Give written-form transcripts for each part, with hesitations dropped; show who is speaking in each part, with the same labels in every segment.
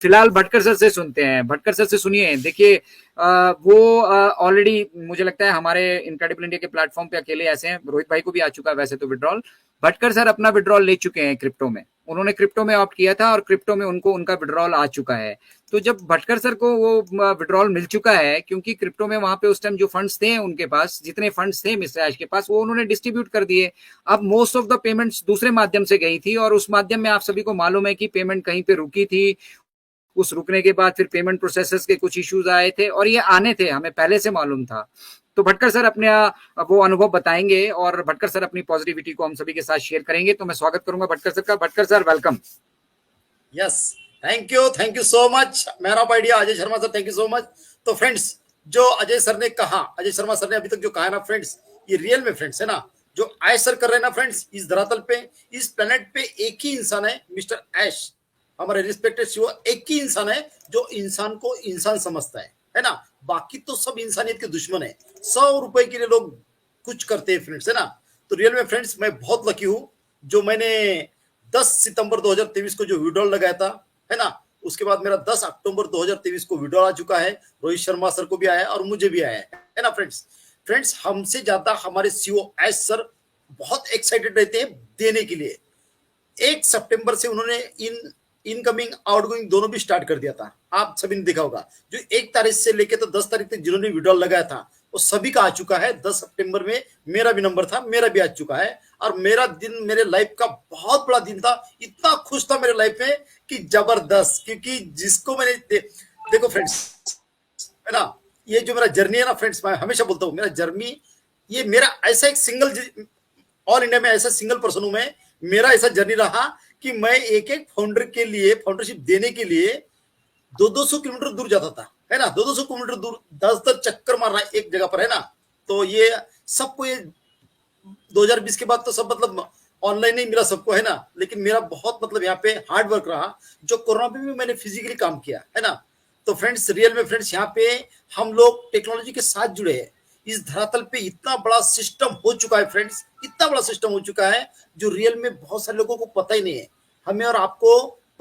Speaker 1: फिलहाल भटकर सर से सुनते हैं। भटकर सर से सुनिए। देखिए वो ऑलरेडी मुझे लगता है हमारे इनक्रेडिबल इंडिया के प्लेटफॉर्म पे अकेले ऐसे हैं। रोहित भाई को भी आ चुका है वैसे तो विड्रॉल। भटकर सर अपना विड्रॉल ले चुके हैं क्रिप्टो में। उन्होंने क्रिप्टो में ऑप्ट किया था और क्रिप्टो में उनको उनका विड्रॉल आ चुका है। तो जब भटकर सर को वो विड्रॉल मिल चुका है, क्योंकि क्रिप्टो में वहां पे उस टाइम जो फंड्स थे उनके पास, जितने फंड्स थे मिस्टर ऐश के पास, वो उन्होंने डिस्ट्रीब्यूट कर दिए। अब मोस्ट ऑफ द पेमेंट्स दूसरे माध्यम से गई थी और उस माध्यम में आप सभी को मालूम है कि पेमेंट कहीं पे रुकी थी। उस रुकने के बाद फिर पेमेंट प्रोसेसर्स के कुछ इश्यूज आए थे और ये आने थे, हमें पहले से मालूम था। तो भटकर सर अपने वो अनुभव बताएंगे और भटकर सर अपनी पॉजिटिविटी को हम सभी के साथ शेयर करेंगे। तो मैं स्वागत करूंगा भटकर सर का। Bhatkar sir welcome.
Speaker 2: Yes, thank you so much man of idea Ajay Sharma sir, thank you so much. तो फ्रेंड्स, जो अजय सर ने कहा, अजय शर्मा सर ने अभी तक जो कहा ना फ्रेंड्स, ये रियल में फ्रेंड्स है ना, जो ऐश सर कर रहे हैं ना फ्रेंड्स, इस धरातल पे, इस प्लेनेट पे एक ही इंसान है, मिस्टर ऐश, हमारे रिस्पेक्टेड शिव। एक ही इंसान है जो इंसान को इंसान समझता है ना। बाकी तो सब इंसानियत के दुश्मन है। 100 रुपए के लिए लोग कुछ करते हैं फ्रेंड्स, है ना। तो रियल में फ्रेंड्स मैं बहुत लकी हूं जो मैंने 10 सितंबर 2023 को जो विड्रॉल लगाया था, है ना, उसके बाद मेरा 10 अक्टूबर 2023 को विड्रॉल आ चुका है। रोहित शर्मा सर को भी आया है और मुझे भी आया है ना फ्रेंड्स। फ्रेंड्स, हमसे ज्यादा हमारे सीओ एस सर बहुत एक्साइटेड रहते हैं देने के लिए। 1 सितंबर से उन्होंने इनकमिंग आउटगोइंग दोनों भी स्टार्ट कर दिया था। आप सभी ने देखा होगा, जो 1 तारीख से लेके तो 10 तारीख तक जिन्होंने विड्रॉल लगाया था वो सभी का आ चुका है। 10 सितंबर में मेरा भी नंबर था, मेरा भी आ चुका है। और मेरा दिन मेरे लाइफ का बहुत बड़ा दिन था। इतना खुश था मेरे लाइफ में कि जबरदस्त, क्योंकि जिसको मैंने देखो फ्रेंड्स, है ना, ये जो मेरा जर्नी है ना फ्रेंड्स, मैं हमेशा बोलता हूँ मेरा जर्नी, ये मेरा ऐसा एक सिंगल, ऑल इंडिया में ऐसा सिंगल पर्सन हूं मैं, मेरा ऐसा जर्नी रहा कि मैं एक एक फाउंडर के लिए, फाउंडरशिप देने के लिए 200 किलोमीटर दूर जाता था, है ना। 200 किलोमीटर दूर 10 चक्कर मारना एक जगह पर, है ना। तो ये सबको, ये 2020 के बाद तो सब मतलब ऑनलाइन ही मिला सबको, है ना। लेकिन मेरा बहुत मतलब यहाँ पे हार्ड वर्क रहा, जो कोरोना में भी मैंने फिजिकली काम किया, है ना। तो फ्रेंड्स, रियल में फ्रेंड्स, यहाँ पे हम लोग टेक्नोलॉजी के साथ जुड़े हैं। इस धरातल पे इतना बड़ा सिस्टम हो चुका है फ्रेंड्स, इतना बड़ा सिस्टम हो चुका है जो रियल में बहुत सारे लोगों को पता ही नहीं है। हमें और आपको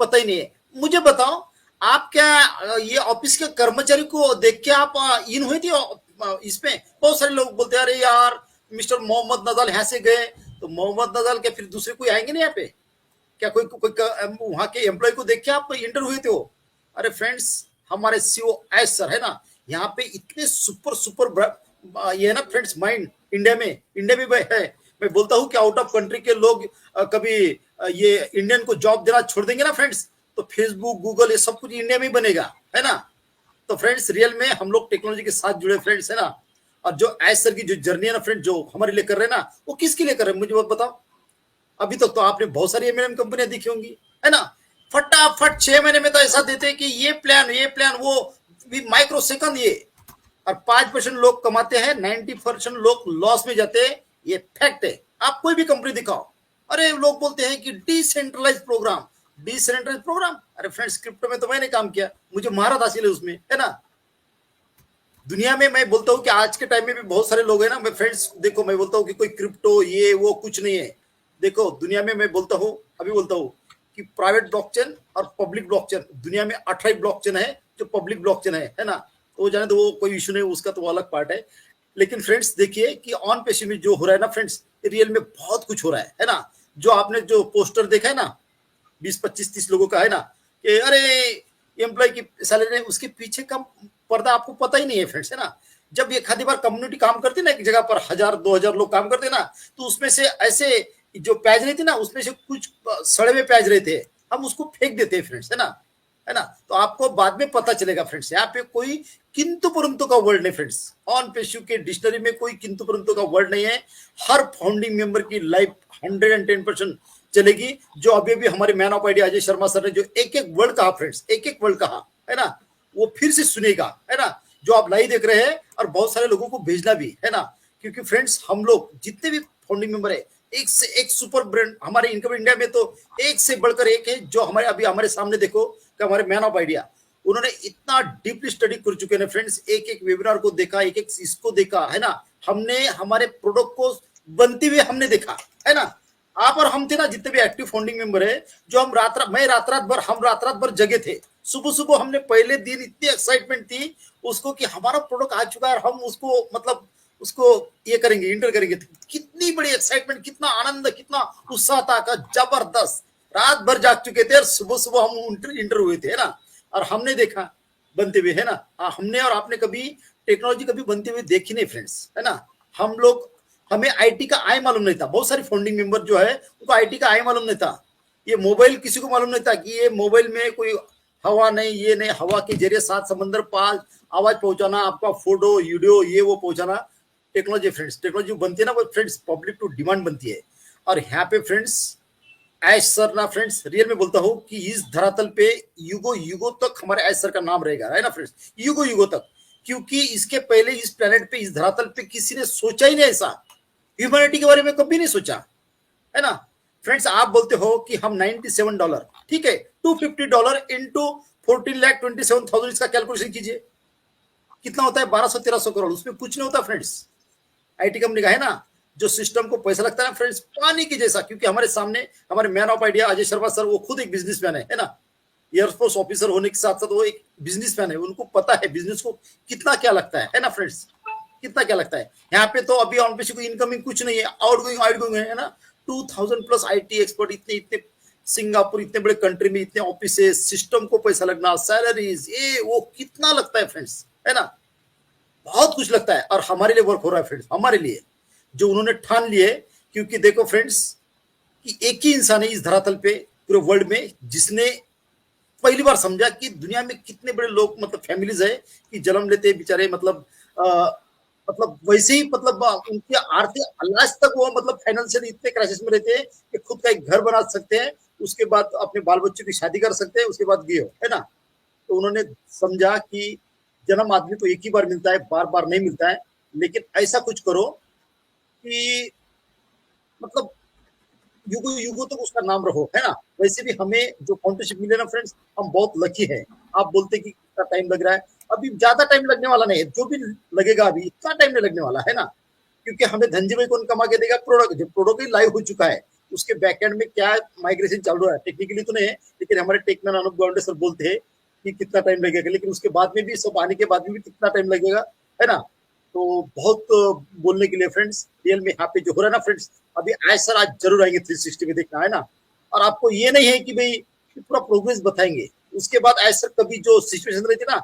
Speaker 2: पता ही नहीं है। मुझे बताओ, आप क्या ये ऑफिस के कर्मचारी को देख के आप इन हुई थी इसमें? बहुत सारे लोग बोलते हैं अरे यार मिस्टर मोहम्मद नजाल यहाँ से गए, तो मोहम्मद नजाल के फिर दूसरे कोई आएंगे नहीं यहाँ पे? क्या कोई वहां के एम्प्लॉय को देख के आप इंटर हुए थे हो? अरे फ्रेंड्स, हमारे सीओ एस सर, है ना, यहाँ पे इतने सुपर सुपर ये है ना फ्रेंड्स, माइंड इंडिया में है। मैं बोलता हूँ कि आउट ऑफ कंट्री के लोग कभी ये इंडियन को जॉब देना छोड़ देंगे ना फ्रेंड्स, तो फेसबुक, गूगल, ये सब कुछ इंडिया में ही बनेगा, है ना। तो फ्रेंड्स, रियल में हम लोग टेक्नोलॉजी के साथ जुड़े फ्रेंड्स, है ना। और जो एस सर की जो जर्नी है ना फ्रेंड, जो हमारे लिए कर रहे हैं ना, वो किसके लिए कर रहे हैं मुझे बताओ। अभी तक तो आपने बहुत सारी एमएनएम कंपनियां दिखी होंगी, है ना। फटाफट 6 महीने में तो ऐसा देते हैं कि ये प्लान वो माइक्रो सेकंड ये, और 5% लोग कमाते हैं, 90% लोग लॉस में जाते हैं। ये फैक्ट है। आप कोई भी कंपनी दिखाओ, अरे लोग बोलते हैं कि डिसेंट्रलाइज प्रोग्राम, डिसेंट्रलाइज प्रोग्राम। अरे फ्रेंड्स, क्रिप्टो में तो मैंने काम किया, मुझे महारत हासिल है उसमें, है ना। दुनिया में मैं बोलता हूँ कि आज के टाइम में भी बहुत सारे लोग हैं ना, मैं फ्रेंड्स देखो, मैं बोलता हूँ कि कोई क्रिप्टो ये वो कुछ नहीं है। देखो दुनिया में मैं बोलता हूँ, अभी बोलता हूँ कि प्राइवेट ब्लॉकचेन और पब्लिक ब्लॉकचेन, दुनिया में 18 ब्लॉकचेन है जो पब्लिक ब्लॉकचेन है ना। तो वो जाने तो वो कोई इशू नहीं, उसका तो वो अलग पार्ट है। लेकिन फ्रेंड्स देखिए कि ऑन पेशी में जो हो रहा है ना फ्रेंड्स, रियल में बहुत कुछ हो रहा है ना। जो आपने जो पोस्टर देखा है ना 20-25-30 लोगों का, है ना, कि अरे एम्प्लॉय की सैलरी नहीं, उसके पीछे का पर्दा आपको पता ही नहीं है फ्रेंड्स, है ना। जब एक आधी बार कम्युनिटी काम करती ना, एक जगह पर 1000-2000 लोग काम करते ना, तो उसमें से ऐसे जो प्याज रहती ना, उसमें से कुछ सड़े हुए प्याज रहते हैं, हम उसको फेंक देते हैं फ्रेंड्स, है ना, है ना। तो आपको बाद में पता चलेगा फ्रेंड्स, यहाँ पे कोई किंतु परंतु का वर्ड नहीं फ्रेंड्स। ऑन पेशु के डिक्शनरी में कोई किंतु परंतु का वर्ड नहीं है। हर फाउंडिंग मेंबर की लाइफ 110% चलेगी। जो अभी अभी हमारे man of idea Ajay Sharma sir ने जो एक एक वर्ड कहा फ्रेंड्स, एक एक वर्ड कहा, है ना, वो फिर से सुनेगा, है ना, जो आप लाइव देख रहे हैं, और बहुत सारे लोगों को भेजना भी, है ना। क्योंकि फ्रेंड्स, हम लोग जितने भी फाउंडिंग मेंबर है, एक से एक सुपर ब्रांड हमारे इनकम इंडिया में तो एक से बढ़कर एक है। जो हमारे अभी हमारे सामने देखो कि हमारे मैन ऑफ आइडिया, उन्होंने इतना डीपली स्टडी कर चुके हैं फ्रेंड्स, एक एक वेबिनार को देखा, एक एक इसको देखा, है ना। हमने हमारे प्रोडक्ट को बनते हुए हमने देखा, है ना। आप और हम थे ना जितने भी एक्टिव फाउंडिंग मेंबर है, जो हम रात रात भर जगे थे, सुबह सुबह हमने पहले दिन इतनी एक्साइटमेंट थी उसको कि हमारा प्रोडक्ट आ चुका है और हम उसको मतलब उसको ये करेंगे, इंटर करेंगे। कितनी बड़ी एक्साइटमेंट, कितना आनंद, कितना उत्साह था का, जबरदस्त। रात भर जाग चुके थे और सुबह सुबह हम इंटर हुए थे, है ना। और हमने देखा बनते हुए, है ना। हमने और आपने कभी टेक्नोलॉजी कभी बनते हुए देखी नहीं फ्रेंड्स, है ना। हम लोग, हमें आईटी का आई मालूम नहीं था। बहुत सारे फाउंडिंग मेंबर जो है उनको आईटी का आई मालूम नहीं था। ये मोबाइल किसी को मालूम नहीं था कि ये मोबाइल में कोई हवा नहीं, ये नहीं, हवा के जरिए सात समंदर पार आवाज पहुंचाना, आपका फोटो वीडियो ये वो पहुंचाना। टेक्नोलॉजी फ्रेंड्स, टेक्नोलॉजी बनती है ना वो फ्रेंड्स, पब्लिक टू डिमांड बनती है। और यहाँ पे फ्रेंड्स ऐश सर ना फ्रेंड्स, रियल में बोलता हूँ कि इस धरातल पे युगो युगो तक हमारे ऐश सर का नाम रहेगा, है ना फ्रेंड्स, युगो युगो तक। क्योंकि इसके पहले इस प्लेनेट पे, इस धरातल पे किसी ने सोचा ही नहीं ऐसा, ह्यूमैनिटी के बारे में कभी नहीं सोचा, है ना फ्रेंड्स। आप बोलते हो कि हम $97, ठीक है, $250 इंटू 14,27,000 इसका कैलकुलेशन कीजिए, कितना होता है? 1200-1300 करोड़। उसमें कुछ नहीं होता फ्रेंड्स। आईटी कंपनी का है ना, जो सिस्टम को पैसा लगता है फ्रेंड्स, पानी की जैसा। क्योंकि हमारे सामने हमारे man of idea Ajay Sharma sir, वो खुद एक बिजनेसमैन है ना। एयरफोर्स ऑफिसर होने के साथ साथ वो एक बिजनेसमैन है। उनको पता है बिजनेस को कितना क्या लगता है ना फ्रेंड्स, कितना क्या लगता है। यहाँ पे तो अभी ऑन पे इनकमिंग कुछ नहीं है, आउटगोइंग है ना। 2000+ आईटी एक्सपर्ट, इतने इतने सिंगापुर, इतने बड़े कंट्री में इतने ऑफिस, सिस्टम को पैसा लगना, सैलरीज, ये वो कितना लगता है फ्रेंड्स, है ना। बहुत कुछ लगता है और हमारे लिए वर्क हो रहा है फ्रेंड्स, हमारे लिए जो उन्होंने ठान लिए। क्योंकि देखो फ्रेंड्स कि एक ही इंसान है इस धरातल पे पूरे वर्ल्ड में जिसने पहली बार समझा कि दुनिया में कितने बड़े लोग, मतलब फैमिलीज है कि जन्म लेते बेचारे, मतलब मतलब वैसे ही, मतलब उनकी आर्थिक लास्ट तक वो मतलब फाइनेंशियल इतने क्राइसिस में रहते हैं कि खुद का एक घर बना सकते हैं, उसके बाद अपने बाल बच्चों की शादी कर सकते हैं, उसके बाद गए हो, है ना। तो उन्होंने समझा कि जन्म आदमी को एक ही बार मिलता है, बार बार नहीं मिलता है। लेकिन ऐसा कुछ करो कि मतलब युगो युगो तक उसका नाम रहो, है ना। वैसे भी हमें जो फाउंडरशिप मिले ना फ्रेंड्स, हम बहुत लकी है। आप बोलते कि कितना टाइम लग रहा है, अभी ज्यादा टाइम लगने वाला नहीं है। जो भी लगेगा अभी इतना टाइम नहीं लगने वाला, है ना। क्योंकि हमें धनजी भाई कौन कमा के देगा? प्रोडक्ट, जब प्रोडक्ट ही लाइव हो चुका है, उसके बैकएंड में क्या माइग्रेशन चल रहा है, टेक्निकली तो नहीं है, लेकिन हमारे टेकमैन अनूप गौंडे सर बोलते हैं कि कितना टाइम लगेगा। लेकिन उसके बाद में भी, सब आने के बाद में भी कितना टाइम लगेगा, है ना। तो बहुत बोलने के लिए फ्रेंड्स, रियल में यहाँ पे जो हो रहा है ना फ्रेंड्स, अभी आज सर आज जरूर आएंगे 360 में, देखना है ना। और आपको ये नहीं है कि भाई पूरा प्रोग्रेस बताएंगे, उसके बाद आज सर कभी जो सिचुएशन रहती ना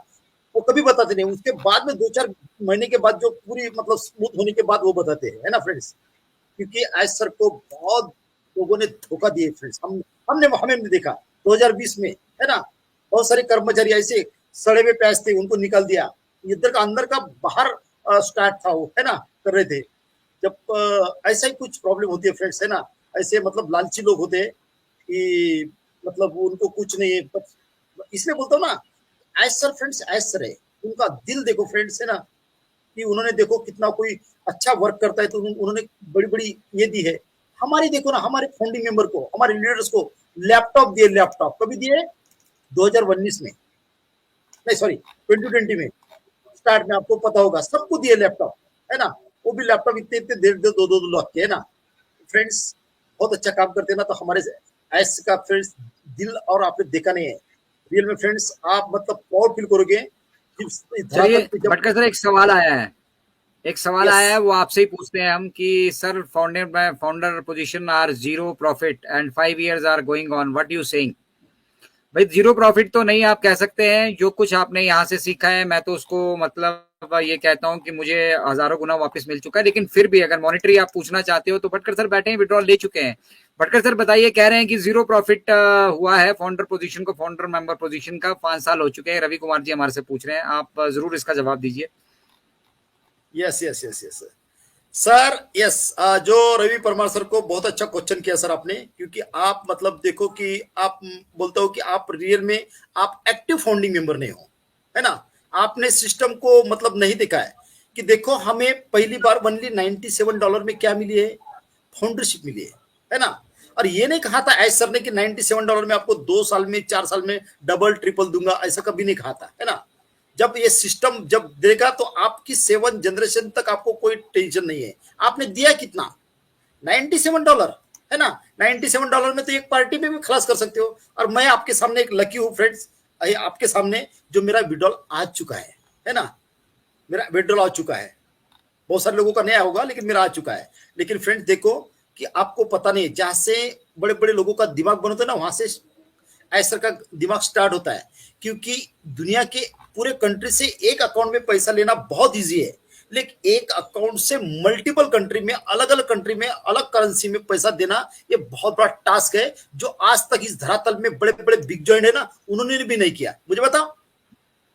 Speaker 2: वो कभी बताते नहीं, उसके बाद में 2-4 महीने के बाद जो पूरी मतलब स्मूथ होने के बाद वो बताते हैं, है ना फ्रेंड्स। क्योंकि आज सर को बहुत लोगों ने धोखा दिए फ्रेंड्स। हमने हमें देखा 2020 में, है ना। बहुत सारे कर्मचारी ऐसे सड़े हुए प्याज थे, उनको निकाल दिया। इधर का अंदर का बाहर स्टार्ट था वो, है ना, कर रहे थे। जब ऐसा ही कुछ प्रॉब्लम होती है फ्रेंड्स, है ना। ऐसे मतलब लालची लोग होते हैं कि मतलब उनको कुछ नहीं है। इसलिए बोलता हूँ ना, as sir friends, as sir है। उनका दिल देखो फ्रेंड्स, है ना, कि उन्होंने देखो कितना कोई अच्छा वर्क करता है तो उन्होंने बड़ी बड़ी ये दी है। हमारी देखो ना, हमारे फाउंडिंग मेंबर को, हमारे लीडर्स को लैपटॉप दिए। लैपटॉप कभी दिए? 2019 में, नहीं सॉरी 2020 में स्टार्ट में, आपको पता होगा, सबको दिए लैपटॉप, है ना। वो भी लैपटॉप इतने इतने 1.5-2 लाख के, है ना। फ्रेंड्स बहुत अच्छा काम करते हैं ना, तो हमारे ऐसे का फ्रेंड्स दिल और आपने देखा नहीं है रियल में फ्रेंड्स। आप मतलब प्राउड फील करोगे
Speaker 1: चलिए
Speaker 2: धरातल पे जब।
Speaker 1: भटकर सर, एक सवाल आया है, एक सवाल
Speaker 2: यस
Speaker 1: आया है, वो आपसे ही पूछते हैं हम कि sir, founder position are zero profit and 5 years are going on, what you saying? भाई जीरो प्रॉफिट तो नहीं आप कह सकते हैं। जो कुछ आपने यहाँ से सीखा है, मैं तो उसको मतलब ये कहता हूँ कि मुझे हजारों गुना वापस मिल चुका है। लेकिन फिर भी अगर मॉनिटरी आप पूछना चाहते हो तो भटकर सर बैठे हैं, विड्रॉल ले चुके हैं। भटकर सर बताइए, कह रहे हैं कि जीरो प्रॉफिट हुआ है फाउंडर पोजीशन को, फाउंडर मेंबर पोजीशन का 5 साल हो चुके हैं। रवि कुमार जी हमारे से पूछ रहे हैं, आप जरूर इसका जवाब दीजिए।
Speaker 2: Yes yes yes yes sir, yes. जो रवि परमार सर को बहुत अच्छा क्वेश्चन किया सर आपने। क्योंकि आप मतलब देखो कि आप बोलते हो कि आप रियल में आप एक्टिव फाउंडिंग मेंबर नहीं हो, है ना। आपने सिस्टम को मतलब नहीं देखा है कि देखो हमें पहली बार ओनली $97 में क्या मिली है? फाउंडरशिप मिली है ना। और ये नहीं कहा था एज सर ने कि $97 में आपको 2 साल में 4 साल में डबल ट्रिपल दूंगा, ऐसा कभी नहीं कहा था, है ना। जब ये सिस्टम जब देगा तो आपकी 7 जनरेशन तक आपको कोई टेंशन नहीं है। आपने दिया कितना? $97, है ना। $97 में तो एक पार्टी में भी खलास कर सकते हो। और मैं आपके सामने एक लकी हूँ फ्रेंड्स, आपके सामने जो मेरा विड्रॉल आ चुका है ना, मेरा विड्रॉल आ चुका है। बहुत सारे लोगों का नहीं आया होगा, लेकिन मेरा आ चुका है। लेकिन फ्रेंड्स देखो कि आपको पता नहीं, जहां से बड़े बड़े लोगों का दिमाग बनता है ना, वहां से ऐसर का दिमाग स्टार्ट होता है। क्योंकि दुनिया के पूरे कंट्री से एक अकाउंट में पैसा लेना बहुत इजी है, लेकिन एक अकाउंट से मल्टीपल कंट्री में, अलग अलग कंट्री में, अलग करेंसी में पैसा देना, ये बहुत बड़ा टास्क है, जो आज तक इस धरातल में बड़े बड़े बिग जॉइंट है ना, उन्होंने भी नहीं किया। मुझे बताओ,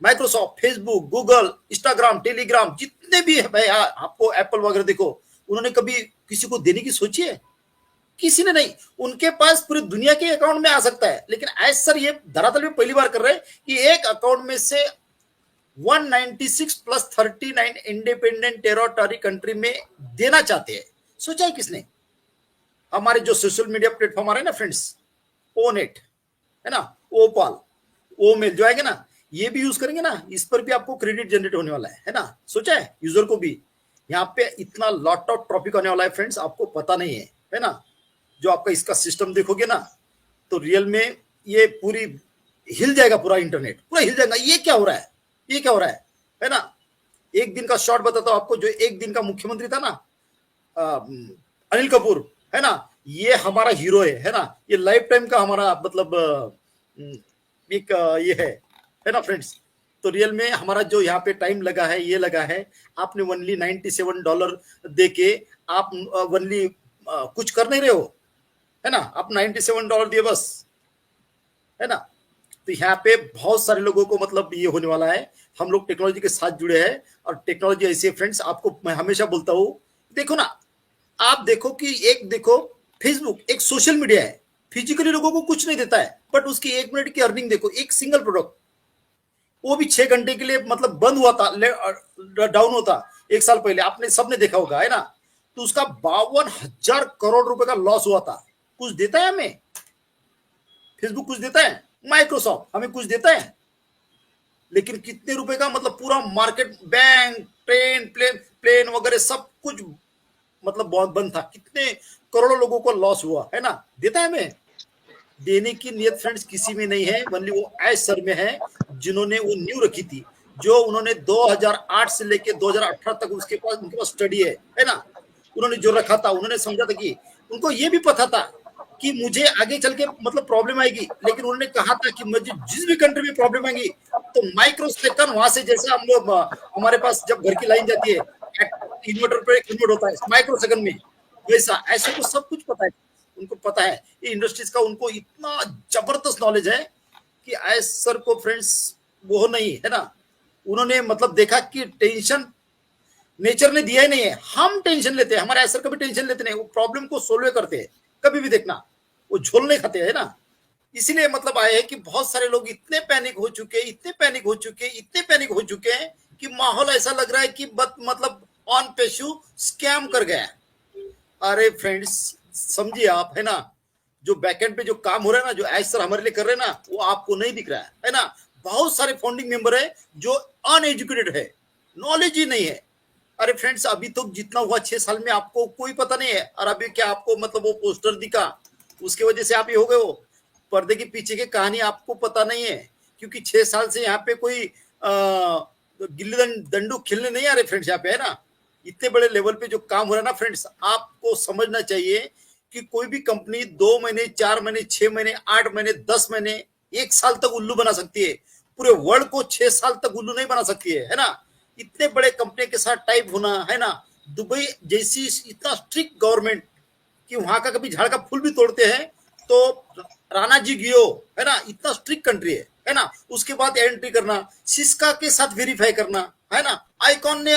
Speaker 2: Microsoft, Facebook, Google, Instagram, Telegram, जितने भी है भाई, आपको एप्पल वगैरह देखो, उन्होंने कभी किसी को देने की सोची है? किसी ने नहीं। उनके पास पूरी दुनिया के अकाउंट में आ सकता है, लेकिन आज सर ये धरातल में पहली बार कर रहे हैं कि एक अकाउंट में से 196 प्लस 39 इंडिपेंडेंट टेरिटरी कंट्री में देना चाहते हैं। सोचा है किसने? हमारे जो सोशल मीडिया प्लेटफॉर्म आ रहे हैं ना फ्रेंड्स, ओनेट है ना, ओपाल, ओमेल जो आएंगे ना, ये भी यूज करेंगे ना, इस पर भी आपको क्रेडिट जनरेट होने वाला है ना। सोचा है यूजर को भी यहाँ पे इतना लॉट ऑफ ट्रॉफिक होने वाला है फ्रेंड्स, आपको पता नहीं है ना। जो आपका इसका सिस्टम देखोगे ना, तो रियल में ये पूरी हिल जाएगा, पूरा इंटरनेट पूरा हिल जाएगा। ये क्या हो रहा है, ये क्या हो रहा है ना। एक दिन का शॉर्ट बताता हूं आपको। जो एक दिन का मुख्यमंत्री था ना, अनिल कपूर है ना, ये हमारा हीरो है ना। ये लाइफ टाइम का हमारा मतलब एक ये है ना फ्रेंड्स। तो रियल में हमारा जो यहाँ पे टाइम लगा है, ये लगा है, आपने ओनली $97 दे के आप ओनली कुछ कर नहीं रहे हो, है ना। आप $97 दिए बस, है ना। तो यहाँ पे बहुत सारे लोगों को मतलब ये होने वाला है। हम लोग टेक्नोलॉजी के साथ जुड़े हैं, और टेक्नोलॉजी ऐसी है फ्रेंड्स, आपको मैं हमेशा बोलता हूँ, देखो ना, आप देखो कि एक देखो, फेसबुक एक सोशल मीडिया है, फिजिकली लोगों को कुछ नहीं देता है, बट उसकी 1 मिनट की अर्निंग देखो, एक सिंगल प्रोडक्ट, वो भी 6 घंटे के लिए मतलब बंद हुआ था, डाउन होता 1 साल पहले, आपने सबने देखा होगा, है ना। तो उसका 52,000 करोड़ रुपए का लॉस हुआ था। कुछ देता है हमें फेसबुक? कुछ देता है? माइक्रोसॉफ्ट हमें कुछ देता है? लेकिन कितने रुपए का मतलब पूरा मार्केट, बैंक, ट्रेन, प्लेन वगैरह सब कुछ मतलब बहुत बंद था। कितने करोड़ों लोगों को लॉस हुआ, है ना। देता है हमें? देने की नियत फ्रेंड्स किसी में नहीं है, ओनली वो एस सर में है, जिन्होंने वो न्यू रखी थी, जो उन्होंने 2008 से लेके 2018 तक उनके पास स्टडी है ना। उन्होंने जो रखा था, उन्होंने समझा था कि उनको ये भी पता था कि मुझे आगे चल के मतलब प्रॉब्लम आएगी, लेकिन उन्होंने कहा था कि मुझे जिस भी कंट्री में प्रॉब्लम आएगी, तो माइक्रो सेकंड वहां से, जैसे हम लोग हमारे पास जब घर की लाइन जाती है, इन्वर्टर पे कन्वर्ट होता है माइक्रो सेकंड में, वैसा ऐसे को सब कुछ पता है। उनको पता है ये इंडस्ट्रीज का, उनको इतना जबरदस्त नॉलेज है कि एस सर को फ्रेंड्स वो नहीं है ना। उन्होंने मतलब देखा कि टेंशन नेचर ने दिया ही नहीं है, हम टेंशन लेते हैं। हमारे सर कभी टेंशन लेते नहीं, वो प्रॉब्लम को सोल्व करते हैं। कभी भी देखना, वो झोल नहीं खाते है ना। इसीलिए मतलब आए हैं कि बहुत सारे लोग इतने पैनिक हो चुके, इतने पैनिक हो चुके, इतने पैनिक हो चुके हैं कि माहौल ऐसा लग रहा है कि मतलब ऑन पेशू स्कैम कर गया। अरे फ्रेंड्स समझिए आप, है ना, जो बैकएंड पे जो काम हो रहा है ना, जो एज सर हमारे लिए कर रहे हैं ना, वो आपको नहीं दिख रहा है ना। बहुत सारे फाउंडिंग मेंबर है जो अनएजुकेटेड है, नॉलेज ही नहीं है। अरे फ्रेंड्स अभी तो जितना हुआ 6 साल में आपको कोई पता नहीं है, और अभी क्या आपको मतलब वो पोस्टर दिखा, उसके वजह से आप ये हो गए हो। पर्दे के पीछे की कहानी आपको पता नहीं है, क्योंकि 6 साल से यहाँ पे कोई गिल्ली दंडू खेलने नहीं आ रहे फ्रेंड्स यहाँ पे, है ना। इतने बड़े लेवल पे जो काम हो रहा है ना फ्रेंड्स, आपको समझना चाहिए कि कोई भी कंपनी 2 महीने, 4 महीने, 6 महीने, 8 महीने, 10 महीने, 1 साल तक उल्लू बना सकती है। पूरे वर्ल्ड को 6 साल तक उल्लू नहीं बना सकती है ना। इतने बड़े कंपनी के साथ टाइप होना, है ना। दुबई जैसी इतना स्ट्रिक्ट गवर्नमेंट कि वहां का कभी झाड़ का फूल भी तोड़ते हैं तो राणा जी गियो, है ना, इतना स्ट्रिक्ट कंट्री है ना। उसके बाद एंट्री करना, सिस्का के साथ वेरीफाई करना, है ना। आईकॉन ने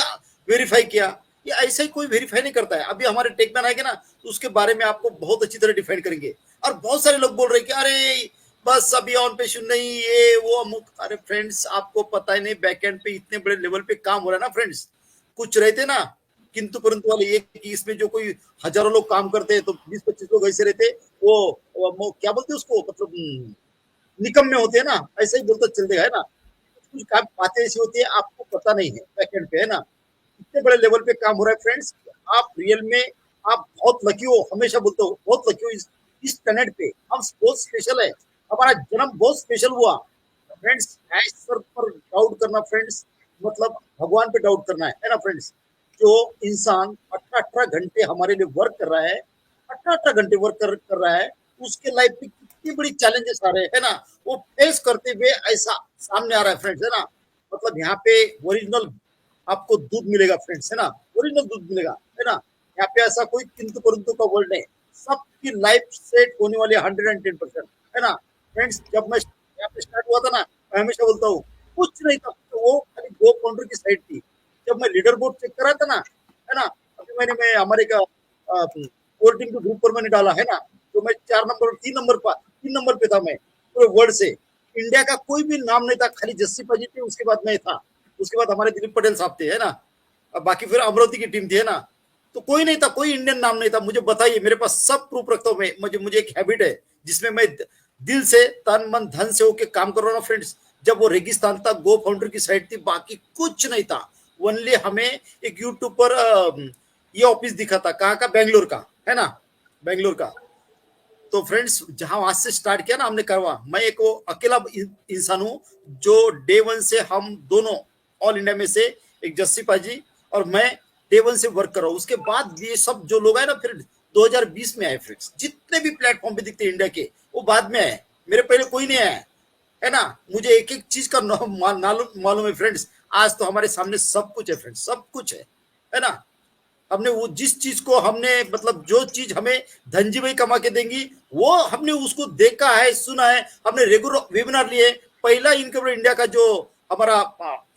Speaker 2: वेरीफाई किया, ये ऐसा ही कोई वेरीफाई नहीं करता है। अभी हमारे टेकमैन आएंगे ना, तो उसके बारे में आपको बहुत अच्छी तरह डिफाइन करेंगे। और बहुत सारे लोग बोल रहे हैं कि अरे बस अभी ऑन पे नहीं, ये वो अमुक। अरे फ्रेंड्स आपको पता ही नहीं, बैकएंड पे इतने बड़े लेवल पे काम हो रहा है ना फ्रेंड्स। कुछ रहते ना किंतु परंतु वाले, ये कि इसमें जो कोई हजारों लोग काम करते हैं, तो 20-25 लोग ऐसे रहते, वो क्या बोलते हैं उसको, मतलब निकम में होते हैं ना, ऐसा ही बोलते चल देगा, है ना। कुछ काम बातें ऐसी होती है, आपको पता नहीं है बैकएंड पे, है ना। इतने बड़े लेवल पे काम हो रहा है फ्रेंड्स, आप रियल में आप बहुत लकी हो। हमेशा बोलते हो बहुत लकी हो इस प्लेनेट पे, हम बहुत स्पेशल है, हमारा जन्म बहुत स्पेशल हुआ। फ्रेंड्स ऐश सर पर डाउट करना फ्रेंड्स मतलब भगवान पे डाउट करना है ना फ्रेंड्स। जो इंसान 18-18 घंटे हमारे लिए वर्क कर रहा है, 18-18 घंटे वर्क कर रहा है, उसके लाइफ में कितनी बड़ी चैलेंजेस आ रहे हैं ना, वो फेस करते हुए ऐसा सामने आ रहा है फ्रेंड्स, है ना। मतलब यहाँ पे ओरिजिनल आपको दूध मिलेगा फ्रेंड्स, है ना, ओरिजिनल दूध मिलेगा, है ना। यहाँ पे ऐसा कोई किंतु परंतु का वर्ड नहीं, सबकी लाइफ सेट होने वाली है 110%, है ना फ्रेंड्स। जब मैं यहाँ पे स्टार्ट हुआ था ना, मैं हमेशा बोलता हूँ कुछ नहीं था, तो वो खाली गो काउंटर की साइड थी। जब मैं लीडर बोर्ड चेक करा था ना, है ना, अभी मैं हमारे का कोर टीम के ग्रुप पर मैंने डाला है ना, तो मैं 4 नंबर 3 नंबर पे था मैं पूरे वर्ल्ड से। इंडिया का कोई भी नाम नहीं था, खाली जस्सी पाजी थे, उसके बाद मैं था, उसके बाद हमारे दिलीप पटेल साहब थे, है ना। अब बाकी फिर अमरावती की टीम थी, है ना। तो कोई नहीं था, कोई इंडियन नाम नहीं था। मुझे बताइए, मेरे पास सब प्रूफ रखता हूँ मैं। मुझे एक हैबिट है जिसमें मैं दिल से तन मन धन से होके काम कर रहा हूँ फ्रेंड्स। जब वो रेगिस्तान था, गो फाउंडर की साइड थी, बाकी कुछ नहीं था। ओनली हमें एक यूट्यूब पर ये ऑफिस दिखा था, कहाँ का, बेंगलोर का, है ना, बेंगलोर का। तो फ्रेंड्स जहां वहां से स्टार्ट किया ना हमने करवा, मैं एक वो अकेला इंसान हूँ जो डे वन से, हम दोनों ऑल इंडिया में से, एक जस्सी पाजी और मैं डे वन से वर्क कर रहा हूँ। उसके बाद ये सब जो लोग आए ना, फिर 2020 में आए फ्रेंड्स। जितने भी प्लेटफॉर्म पे दिखते इंडिया के, वो बाद में आए, मेरे पहले कोई नहीं आया, है ना। मुझे एक एक चीज का मालूम है फ्रेंड्स। आज तो हमारे सामने सब कुछ है फ्रेंड्स, सब कुछ है ना। हमने वो जिस चीज को हमने मतलब जो चीज हमें धनजी भाई कमा के देंगी, वो हमने उसको देखा है, सुना है। हमने रेगुलर वेबिनार लिए। पहला इनकम इंडिया का जो हमारा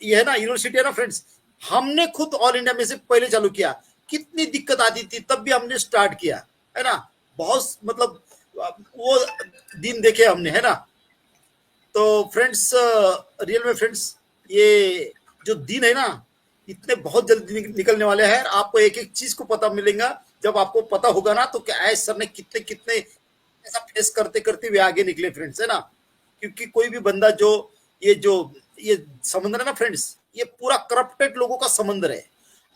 Speaker 2: ये है ना, यूनिवर्सिटी है ना फ्रेंड्स, हमने खुद ऑल इंडिया में से पहले चालू किया। कितनी दिक्कत आती थी, तब भी हमने स्टार्ट किया, है ना। बहुत मतलब वो दिन देखे हमने, है ना। तो फ्रेंड्स रियल में फ्रेंड्स, ये जो दिन है ना, इतने बहुत जल्दी निकलने वाले हैं। आपको एक एक चीज को पता मिलेगा। जब आपको पता होगा ना, तो क्या ऐश सर ने कितने कितने ऐसा फेस करते करते हुए आगे निकले फ्रेंड्स, है ना। क्योंकि कोई भी बंदा ये समंदर है ना फ्रेंड्स, ये पूरा करप्टेड लोगों का समंदर है।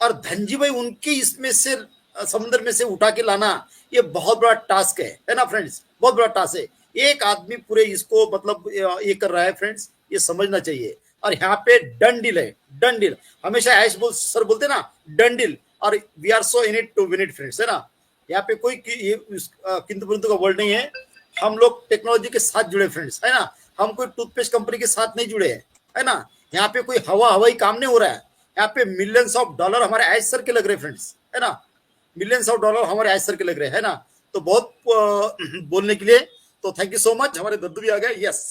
Speaker 2: और धनजी भाई उनके इसमें से समुद्र में से उठा के लाना, ये बहुत बड़ा टास्क है ना फ्रेंड्स, बहुत बड़ा टास्क है। एक आदमी पूरे इसको मतलब ये कर रहा है फ्रेंड्स, ये समझना चाहिए। और यहाँ पे डन डील है, डन डील। हमेशा ऐश सर बोलते ना, डन डील। और we are so in it to win it friends, है ना। यहाँ पे कोई किंतु परंतु का वर्ड नहीं है। हम लोग टेक्नोलॉजी के साथ जुड़े फ्रेंड्स, है ना। हम कोई टूथपेस्ट कंपनी के साथ नहीं जुड़े हैं, है ना। यहाँ पे कोई हवाई काम नहीं हो रहा है। यहाँ पे मिलियंस ऑफ डॉलर हमारे ऐश सर के लग रहे फ्रेंड्स, है ना। मिलियंस ऑफ डॉलर हमारे ऐश सर के लग रहे हैं ना। तो बहुत बोलने के लिए, तो थैंक यू सो मच। हमारे दद्दू भी आ गए, यस।